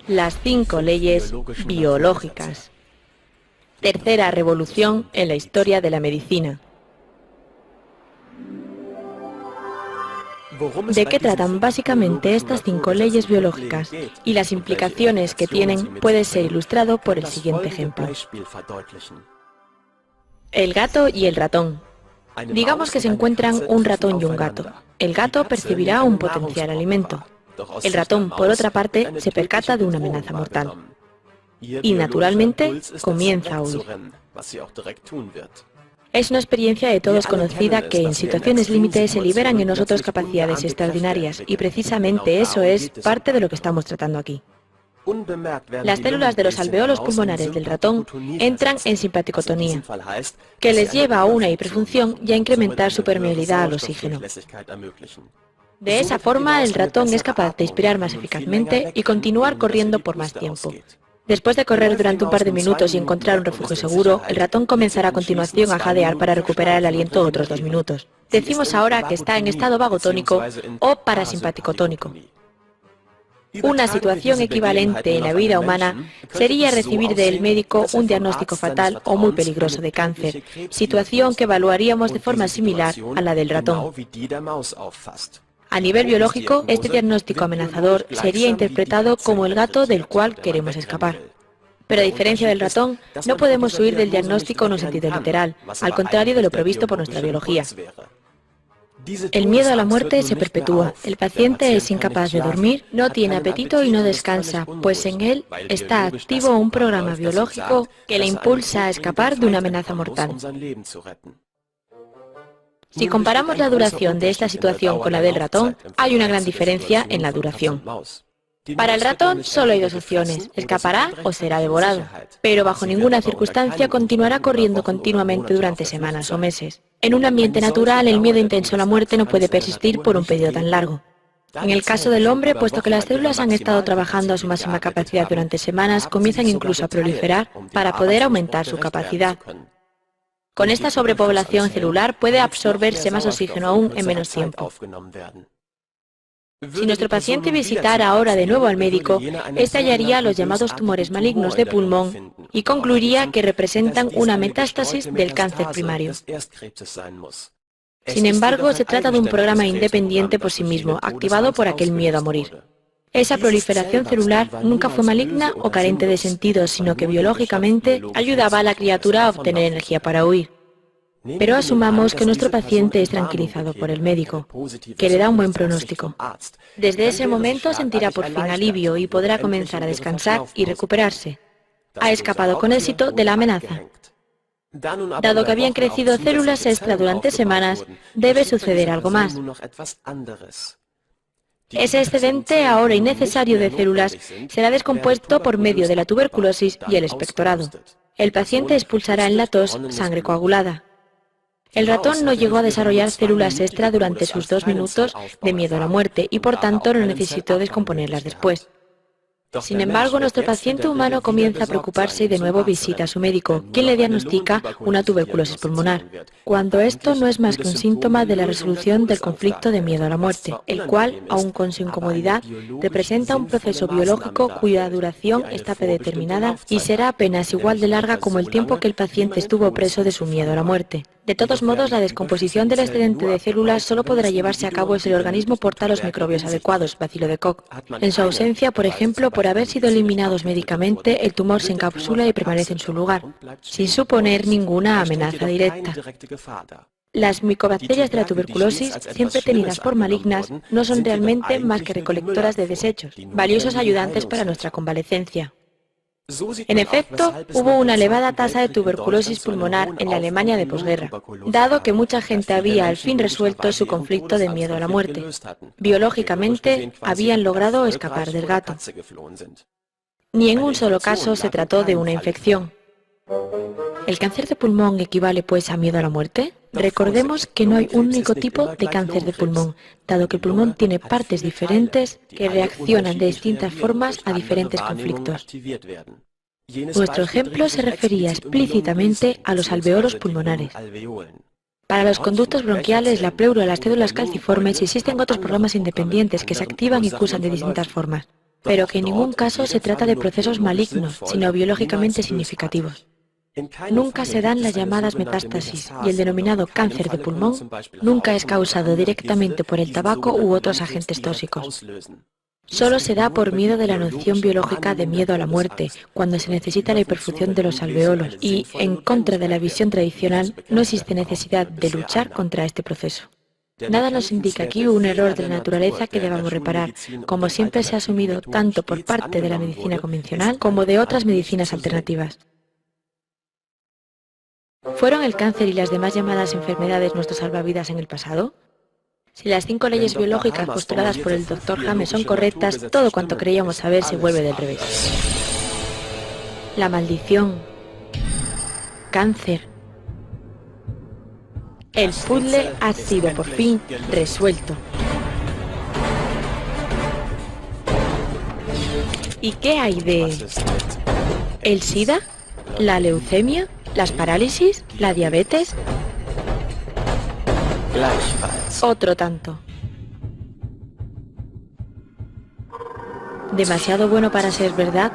Las 5 leyes biológicas. Tercera revolución en la historia de la medicina. ¿De qué tratan básicamente estas 5 leyes biológicas? Y las implicaciones que tienen puede ser ilustrado por el siguiente ejemplo. El gato y el ratón. Digamos que se encuentran un ratón y un gato. El gato percibirá un potencial alimento. El ratón, por otra parte, se percata de una amenaza mortal. Y, naturalmente, comienza a huir. Es una experiencia de todos conocida que en situaciones límite se liberan en nosotros capacidades extraordinarias, y precisamente eso es parte de lo que estamos tratando aquí. Las células de los alveolos pulmonares del ratón entran en simpaticotonía, que les lleva a una hiperfunción y a incrementar su permeabilidad al oxígeno. De esa forma, el ratón es capaz de inspirar más eficazmente y continuar corriendo por más tiempo. Después de correr durante un par de minutos y encontrar un refugio seguro, el ratón comenzará a continuación a jadear para recuperar el aliento otros 2 minutos. Decimos ahora que está en estado vagotónico o parasimpaticotónico. Una situación equivalente en la vida humana sería recibir del médico un diagnóstico fatal o muy peligroso de cáncer, situación que evaluaríamos de forma similar a la del ratón. A nivel biológico, este diagnóstico amenazador sería interpretado como el gato del cual queremos escapar. Pero a diferencia del ratón, no podemos huir del diagnóstico en un sentido literal, al contrario de lo previsto por nuestra biología. El miedo a la muerte se perpetúa. El paciente es incapaz de dormir, no tiene apetito y no descansa, pues en él está activo un programa biológico que le impulsa a escapar de una amenaza mortal. Si comparamos la duración de esta situación con la del ratón, hay una gran diferencia en la duración. Para el ratón solo hay 2 opciones, escapará o será devorado, pero bajo ninguna circunstancia continuará corriendo continuamente durante semanas o meses. En un ambiente natural, el miedo intenso a la muerte no puede persistir por un periodo tan largo. En el caso del hombre, puesto que las células han estado trabajando a su máxima capacidad durante semanas, comienzan incluso a proliferar para poder aumentar su capacidad. Con esta sobrepoblación celular puede absorberse más oxígeno aún en menos tiempo. Si nuestro paciente visitara ahora de nuevo al médico, éste hallaría los llamados tumores malignos de pulmón y concluiría que representan una metástasis del cáncer primario. Sin embargo, se trata de un programa independiente por sí mismo, activado por aquel miedo a morir. Esa proliferación celular nunca fue maligna o carente de sentido, sino que biológicamente ayudaba a la criatura a obtener energía para huir. Pero asumamos que nuestro paciente es tranquilizado por el médico, que le da un buen pronóstico. Desde ese momento sentirá por fin alivio y podrá comenzar a descansar y recuperarse. Ha escapado con éxito de la amenaza. Dado que habían crecido células extra durante semanas, debe suceder algo más. Ese excedente ahora innecesario de células será descompuesto por medio de la tuberculosis y el expectorado. El paciente expulsará en la tos sangre coagulada. El ratón no llegó a desarrollar células extra durante sus 2 minutos de miedo a la muerte y por tanto no necesitó descomponerlas después. Sin embargo, nuestro paciente humano comienza a preocuparse y de nuevo visita a su médico, quien le diagnostica una tuberculosis pulmonar, cuando esto no es más que un síntoma de la resolución del conflicto de miedo a la muerte, el cual, aun con su incomodidad, representa un proceso biológico cuya duración está predeterminada y será apenas igual de larga como el tiempo que el paciente estuvo preso de su miedo a la muerte. De todos modos, la descomposición del excedente de células solo podrá llevarse a cabo si el organismo porta los microbios adecuados, bacilo de Koch. En su ausencia, por ejemplo, por haber sido eliminados médicamente, el tumor se encapsula y permanece en su lugar, sin suponer ninguna amenaza directa. Las micobacterias de la tuberculosis, siempre tenidas por malignas, no son realmente más que recolectoras de desechos, valiosos ayudantes para nuestra convalecencia. En efecto, hubo una elevada tasa de tuberculosis pulmonar en la Alemania de posguerra, dado que mucha gente había al fin resuelto su conflicto de miedo a la muerte. Biológicamente, habían logrado escapar del gato. Ni en un solo caso se trató de una infección. ¿El cáncer de pulmón equivale, pues, a miedo a la muerte? Recordemos que no hay un único tipo de cáncer de pulmón, dado que el pulmón tiene partes diferentes que reaccionan de distintas formas a diferentes conflictos. Nuestro ejemplo se refería explícitamente a los alveolos pulmonares. Para los conductos bronquiales, la pleura y las células calciformes existen otros programas independientes que se activan y cursan de distintas formas, pero que en ningún caso se trata de procesos malignos, sino biológicamente significativos. Nunca se dan las llamadas metástasis y el denominado cáncer de pulmón nunca es causado directamente por el tabaco u otros agentes tóxicos. Solo se da por miedo de la noción biológica de miedo a la muerte, cuando se necesita la hiperfusión de los alveolos, y, en contra de la visión tradicional, no existe necesidad de luchar contra este proceso. Nada nos indica aquí un error de la naturaleza que debamos reparar, como siempre se ha asumido tanto por parte de la medicina convencional como de otras medicinas alternativas. ¿Fueron el cáncer y las demás llamadas enfermedades nuestros salvavidas en el pasado? Si las 5 leyes biológicas postuladas por el Dr. James son correctas, todo cuanto creíamos saber se vuelve del revés. La maldición. Cáncer. El puzzle ha sido por fin resuelto. ¿Y qué hay de el SIDA? ¿La leucemia? ¿Las parálisis? ¿La diabetes? Otro tanto. Demasiado bueno para ser verdad,